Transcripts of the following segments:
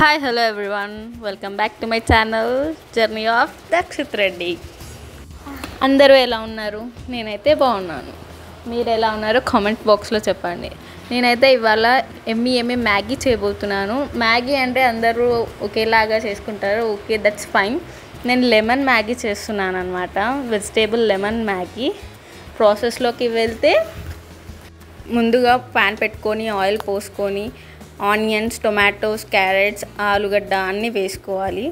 Hi hello everyone, welcome back to my channel journey of Dakshit Reddy. అందరూ ఎలా ఉన్నారు? నేనైతే బాగున్నాను. మీరు ఎలా ఉన్నారో కామెంట్ బాక్స్లో చెప్పండి. నేనైతే ఇవాళ ఎమ్మి మ్యాగీ చేయబోతున్నాను. మ్యాగీ అంటే అందరూ ఒకేలాగా చేసుకుంటారు, ఓకే, దట్స్ ఫైన్. నేను లెమన్ మ్యాగీ చేస్తున్నాను అనమాట, వెజిటేబుల్ లెమన్ మ్యాగీ. ప్రాసెస్లోకి వెళ్తే ముందుగా ప్యాన్ పెట్టుకొని ఆయిల్ పోసుకొని ఆనియన్స్, టొమాటోస్, క్యారెట్స్, ఆలుగడ్డ అన్నీ వేసుకోవాలి.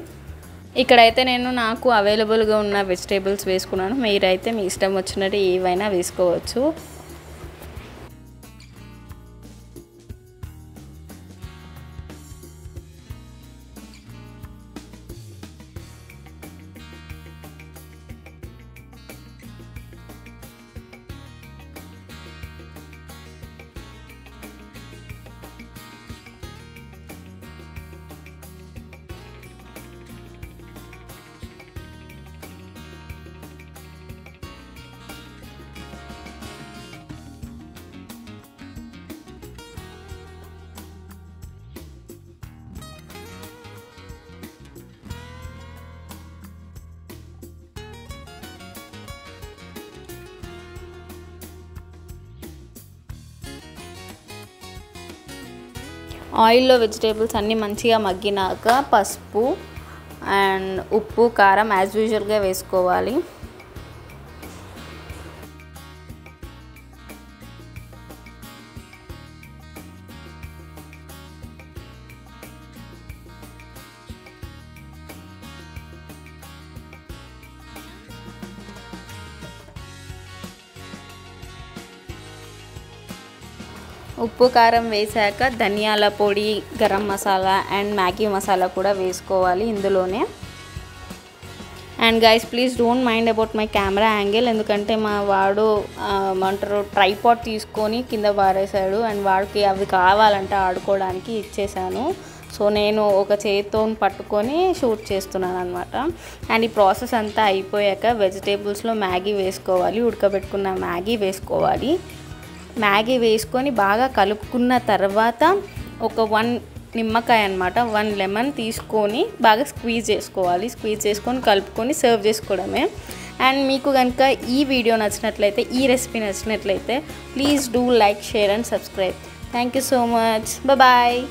ఇక్కడైతే నేను నాకు అవైలబుల్గా ఉన్న వెజిటేబుల్స్ వేసుకున్నాను. మీరైతే మీ ఇష్టం వచ్చినట్టు ఏవైనా వేసుకోవచ్చు. ఆయిల్లో వెజిటేబుల్స్ అన్నీ మంచిగా మగ్గినాక పసుపు అండ్ ఉప్పు, కారం యాజ్ యూజువల్గా వేసుకోవాలి. ఉప్పు కారం వేసాక ధనియాల పొడి, గరం మసాలా అండ్ మ్యాగీ మసాలా కూడా వేసుకోవాలి ఇందులోనే. And guys, please don't mind about my camera angle, ఎందుకంటే మా వాడు ట్రైపాడ్ తీసుకొని కింద పారేశాడు అండ్ వాడికి అవి కావాలంటే ఆడుకోవడానికి ఇచ్చేసాను. సో నేను ఒక చేతితో పట్టుకొని షూట్ చేస్తున్నాను అనమాట. అండ్ ఈ ప్రాసెస్ అంతా అయిపోయాక వెజిటేబుల్స్లో మ్యాగీ వేసుకోవాలి, ఉడకబెట్టుకున్న మ్యాగీ వేసుకోవాలి. మ్యాగీ వేసుకొని బాగా కలుపుకున్న తర్వాత ఒక 1 నిమ్మకాయ అనమాట, 1 లెమన్ తీసుకొని బాగా స్క్వీజ్ చేసుకోవాలి. స్క్వీజ్ చేసుకొని కలుపుకొని సర్వ్ చేసుకోవడమే. అండ్ మీకు కనుక ఈ వీడియో నచ్చినట్లయితే, ఈ రెసిపీ నచ్చినట్లయితే please do like, share and subscribe. Thank you so much. Bye.